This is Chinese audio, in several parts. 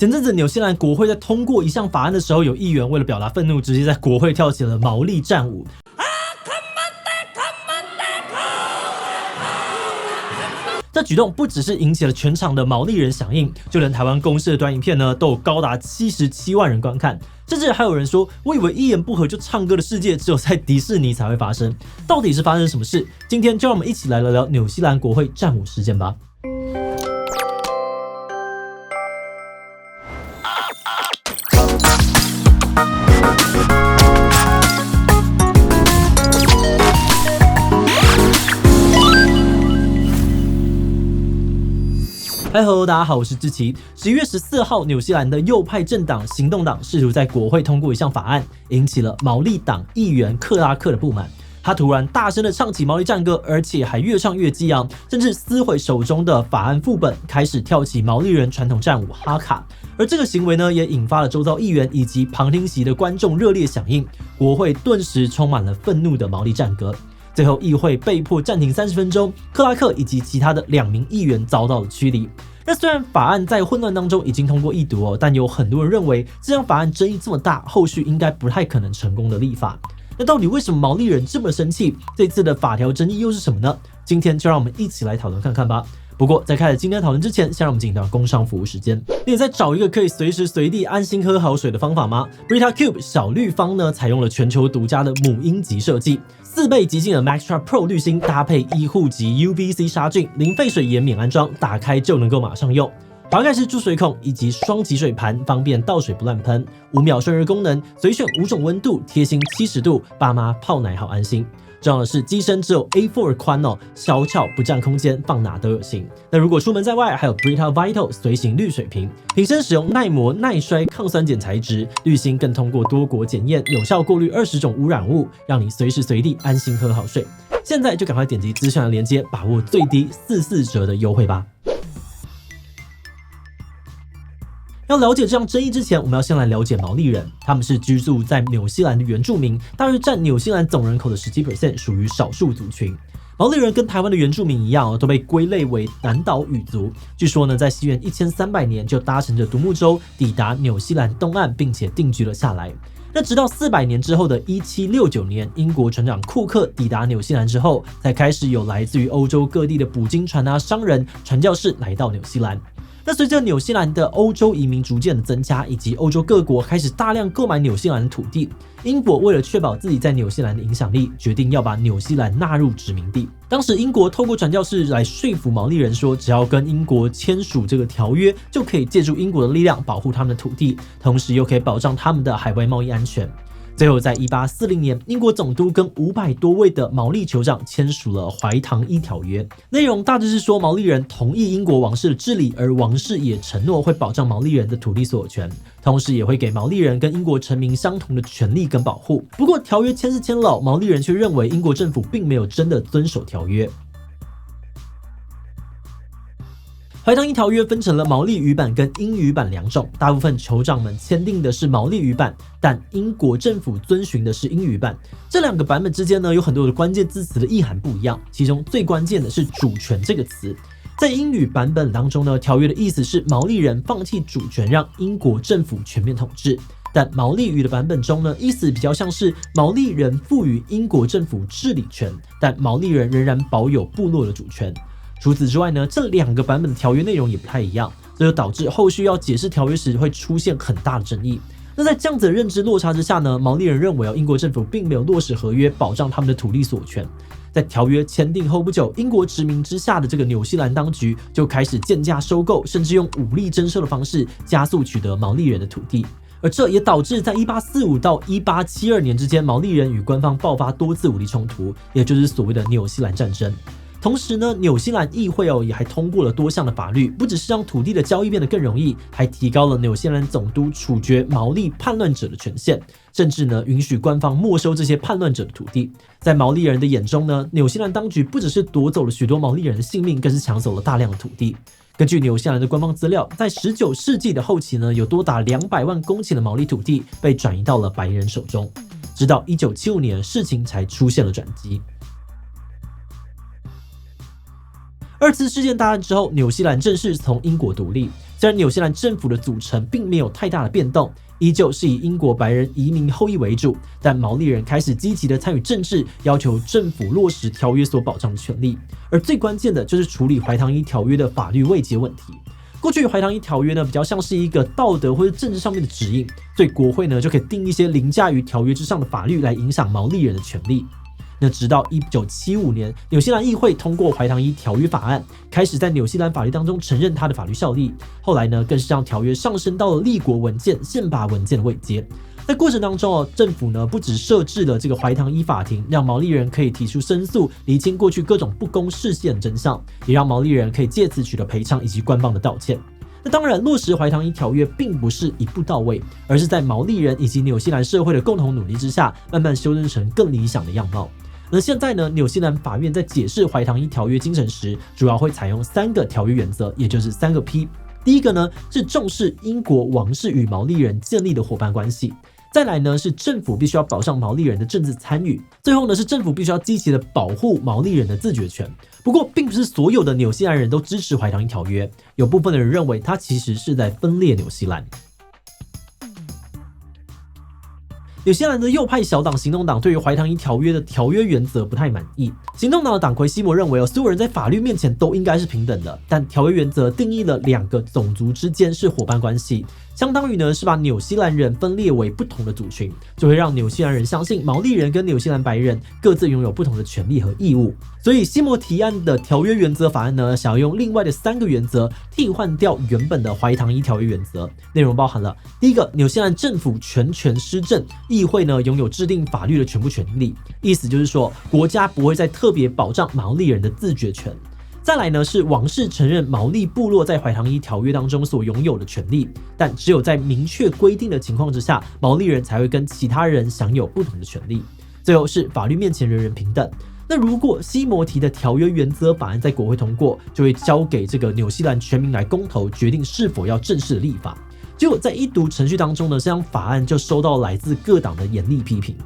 前阵子纽西兰国会在通过一项法案的时候，有议员为了表达愤怒，直接在国会跳起了毛利战舞。这举动不只是引起了全场的毛利人响应，就连台湾公视的短影片呢，都有高达77万人观看。甚至还有人说，我以为一言不合就唱歌的世界只有在迪士尼才会发生，到底是发生什么事？今天就让我们一起来聊聊纽西兰国会战舞事件吧。嗨吼，大家好，我是志奇。11月14号，纽西兰的右派政党行动党试图在国会通过一项法案，引起了毛利党议员克拉克的不满。他突然大声的唱起毛利战歌，而且还越唱越激昂，甚至撕毁手中的法案副本，开始跳起毛利人传统战舞哈卡。而这个行为呢，也引发了周遭议员以及旁听席的观众热烈响应，国会顿时充满了愤怒的毛利战歌。最后，议会被迫暂停30分钟，克拉克以及其他的2名议员遭到了驱离。那虽然法案在混乱当中已经通过议读但有很多人认为这项法案争议这么大，后续应该不太可能成功的立法。那到底为什么毛利人这么生气？这次的法条争议又是什么呢？今天就让我们一起来讨论看看吧。不过在开始今天的讨论之前，先让我们进行到工商服务时间。你也在找一个可以随时随地安心喝好水的方法吗？ Brita Cube 小绿方呢，采用了全球独家的母婴级设计，4倍极净的 Maxtra Pro 滤芯搭配医护级 UVC 杀菌，零废水也免安装，打开就能够马上用。滑盖式注水孔以及双集水盘，方便倒水不乱喷。5秒顺热功能，随选5种温度，贴心70度，爸妈泡奶好安心。重要的是，机身只有 A4 宽小巧不占空间，放哪都有型。那如果出门在外，还有 Brita Vital 随行滤水瓶，瓶身使用耐磨、耐摔、抗酸碱材质，滤芯更通过多国检验，有效过滤20种污染物，让你随时随地安心喝好水。现在就赶快点击资讯栏连结，把握最低44折的优惠吧。要了解这项争议之前，我们要先来了解毛利人。他们是居住在纽西兰的原住民，大约占纽西兰总人口的17%，属于少数族群。毛利人跟台湾的原住民一样都被归类为南岛语族。据说呢，在西元1300年就搭乘着独木舟抵达纽西兰东岸，并且定居了下来。那直到400年之后的1769年，英国船长库克抵达纽西兰之后，才开始有来自于欧洲各地的捕鲸船商人、传教士来到纽西兰。那随着纽西兰的欧洲移民逐渐的增加，以及欧洲各国开始大量购买纽西兰的土地，英国为了确保自己在纽西兰的影响力，决定要把纽西兰纳入殖民地。当时英国透过传教士来说服毛利人说，只要跟英国签署这个条约，就可以借助英国的力量保护他们的土地，同时又可以保障他们的海外贸易安全。最后在1840年，英国总督跟500多位的毛利酋长签署了怀唐伊条约，内容大致是说毛利人同意英国王室的治理，而王室也承诺会保障毛利人的土地所有权，同时也会给毛利人跟英国臣民相同的权利跟保护。不过条约签是签了，毛利人却认为英国政府并没有真的遵守条约。怀唐伊条约分成了毛利语版跟英语版2种，大部分酋长们签订的是毛利语版，但英国政府遵循的是英语版。这2个版本之间呢，有很多的关键字词的意涵不一样，其中最关键的是主权这个词。在英语版本当中呢，条约的意思是毛利人放弃主权，让英国政府全面统治。但毛利语的版本中呢，意思比较像是毛利人赋予英国政府治理权，但毛利人仍然保有部落的主权。除此之外呢，这2个版本的条约内容也不太一样，这就导致后续要解释条约时会出现很大的争议。那在这样子的认知落差之下呢，毛利人认为英国政府并没有落实合约，保障他们的土地所有权。在条约签订后不久，英国殖民之下的这个纽西兰当局就开始贱价收购，甚至用武力征收的方式加速取得毛利人的土地。而这也导致在1845到1872年之间，毛利人与官方爆发多次武力冲突，也就是所谓的纽西兰战争。同时呢，纽西兰议会也还通过了多项的法律，不只是让土地的交易变得更容易，还提高了纽西兰总督处决毛利叛乱者的权限，甚至呢允许官方没收这些叛乱者的土地。在毛利人的眼中呢，纽西兰当局不只是夺走了许多毛利人的性命，更是抢走了大量的土地。根据纽西兰的官方资料，在19世纪的后期呢，有多达200万公顷的毛利土地被转移到了白人手中。直到1975年，事情才出现了转机。2次世界大战之后，纽西兰正式从英国独立。虽然纽西兰政府的组成并没有太大的变动，依旧是以英国白人移民后裔为主，但毛利人开始积极的参与政治，要求政府落实条约所保障的权利。而最关键的就是处理怀唐伊条约的法律位阶问题。过去怀唐伊条约呢，比较像是一个道德或者政治上面的指引，所以国会呢就可以定一些凌驾于条约之上的法律来影响毛利人的权利。那直到1975年，纽西兰议会通过怀唐伊条约法案，开始在纽西兰法律当中承认它的法律效力。后来呢，更是让条约上升到了立国文件、宪法文件的位阶。在过程当中政府呢不只设置了这个怀唐伊法庭，让毛利人可以提出申诉，厘清过去各种不公事件的真相，也让毛利人可以借此取得赔偿以及官方的道歉。那当然，落实怀唐伊条约并不是一步到位，而是在毛利人以及纽西兰社会的共同努力之下，慢慢修正成更理想的样貌。而现在呢，纽西兰法院在解释怀唐伊条约精神时，主要会采用3个条约原则，也就是3个 P。第一个呢是重视英国王室与毛利人建立的伙伴关系。再来呢是政府必须要保障毛利人的政治参与，最后呢是政府必须要积极的保护毛利人的自决权。不过，并不是所有的纽西兰人都支持怀唐伊条约，有部分的人认为它其实是在分裂纽西兰。纽西兰的右派小党行动党对于怀唐伊条约的条约原则不太满意。行动党的党魁西摩认为所有人在法律面前都应该是平等的，但条约原则定义了2个种族之间是伙伴关系，相当于呢是把纽西兰人分裂为不同的族群，就会让纽西兰人相信毛利人跟纽西兰白人各自拥有不同的权利和义务。所以西摩提案的条约原则法案呢，想要用另外的3个原则替换掉原本的怀唐伊条约原则，内容包含了第一个，纽西兰政府全权施政，议会呢拥有制定法律的全部权利，意思就是说国家不会再特别保障毛利人的自决权。再来呢是王室承认毛利部落在怀唐伊条约当中所拥有的权利，但只有在明确规定的情况之下，毛利人才会跟其他人享有不同的权利。最后是法律面前人人平等。那如果西摩提的条约原则法案在国会通过，就会交给这个纽西兰全民来公投决定是否要正式的立法。结果在一读程序当中呢，这项法案就收到来自各党的严厉批评。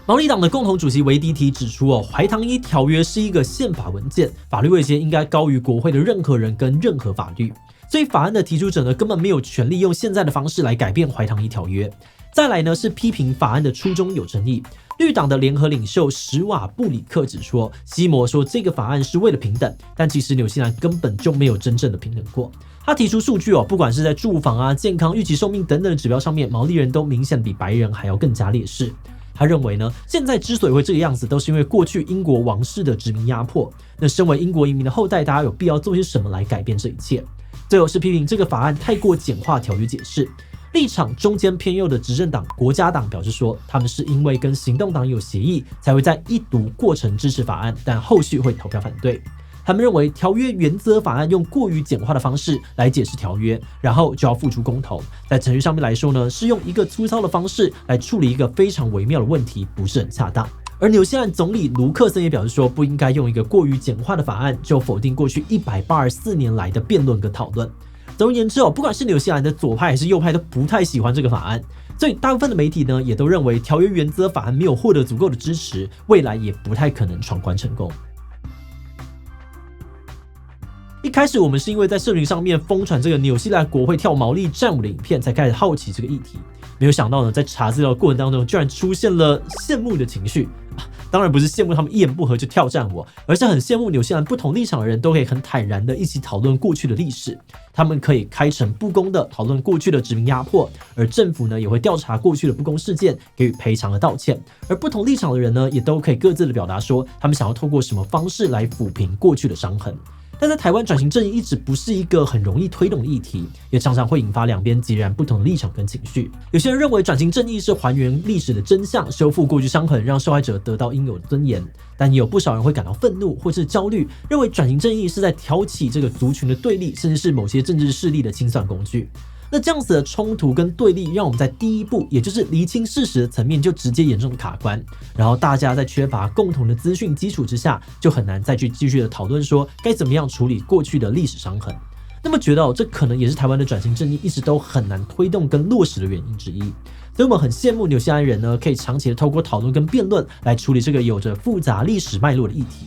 毛利党的共同主席维迪提指出怀唐伊条约是一个宪法文件，法律位阶应该高于国会的任何人跟任何法律，所以法案的提出者呢根本没有权利用现在的方式来改变怀唐伊条约。再来呢是批评法案的初衷有争议。绿党的联合领袖史瓦布里克指出，西摩说这个法案是为了平等，但其实纽西兰根本就没有真正的平等过。他提出数据不管是在住房健康、预期寿命等等的指标上面，毛利人都明显比白人还要更加劣势。他认为呢，现在之所以会这个样子，都是因为过去英国王室的殖民压迫。那身为英国移民的后代，大家有必要做些什么来改变这一切？最后是批评这个法案太过简化条约解释。立场中间偏右的执政党国家党表示说，他们是因为跟行动党有协议，才会在一读过程支持法案，但后续会投票反对。他们认为条约原则法案用过于简化的方式来解释条约，然后就要付诸公投。在程序上面来说呢，是用一个粗糙的方式来处理一个非常微妙的问题，不是很恰当。而纽西兰总理卢克森也表示说，不应该用一个过于简化的法案就否定过去184年来的辩论跟讨论。总而言之不管是纽西兰的左派还是右派都不太喜欢这个法案，所以大部分的媒体呢也都认为条约原则法案没有获得足够的支持，未来也不太可能闯关成功。一开始我们是因为在社群上面疯传这个纽西兰国会跳毛利战舞的影片，才开始好奇这个议题。没有想到呢，在查资料的过程当中，居然出现了羡慕的情绪。当然不是羡慕他们一言不合就跳战舞，而是很羡慕纽西兰不同立场的人都可以很坦然的一起讨论过去的历史。他们可以开诚布公的讨论过去的殖民压迫，而政府呢也会调查过去的不公事件，给予赔偿和道歉。而不同立场的人呢，也都可以各自的表达说，他们想要透过什么方式来抚平过去的伤痕。但在台湾，转型正义一直不是一个很容易推动的议题，也常常会引发两边截然不同的立场跟情绪。有些人认为转型正义是还原历史的真相，修复过去伤痕，让受害者得到应有的尊严。但也有不少人会感到愤怒或是焦虑，认为转型正义是在挑起这个族群的对立，甚至是某些政治势力的清算工具。那这样子的冲突跟对立，让我们在第一步，也就是厘清事实的层面就直接严重的卡关，然后大家在缺乏共同的资讯基础之下，就很难再去继续的讨论说该怎么样处理过去的历史伤痕。那么觉得这可能也是台湾的转型正义一直都很难推动跟落实的原因之一。所以我们很羡慕纽西兰人呢，可以长期的透过讨论跟辩论来处理这个有着复杂历史脉络的议题。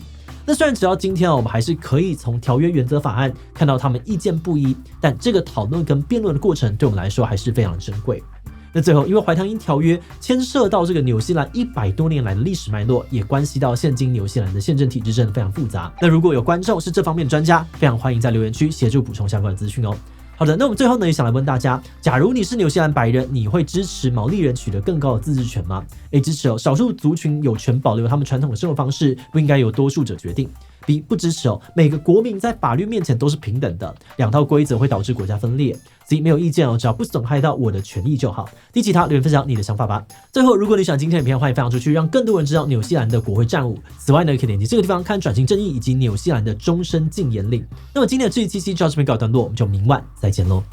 那虽然直到今天我们还是可以从条约原则法案看到他们意见不一，但这个讨论跟辩论的过程对我们来说还是非常珍贵。那最后，因为怀唐因条约牵涉到这个纽西兰100多年来的历史脉络，也关系到现今纽西兰的宪政体制真的非常复杂。那如果有观众是这方面的专家，非常欢迎在留言区协助补充相关的资讯哦。好的，那我们最后呢也想来问大家，假如你是纽西兰白人，你会支持毛利人取得更高的自治权吗？ A 支持少数族群有权保留他们传统的生活方式，不应该由多数者决定。B 不支持每个国民在法律面前都是平等的，两套规则会导致国家分裂。C 没有意见只要不损害到我的权益就好。第其他留言分享你的想法吧。最后，如果你喜欢今天的影片，欢迎分享出去，让更多人知道纽西兰的国会战舞。此外呢，可以点击这个地方看转型正义以及纽西兰的终身禁言令。那么今天的这一期就到这边告一段落，我们就明晚再见喽。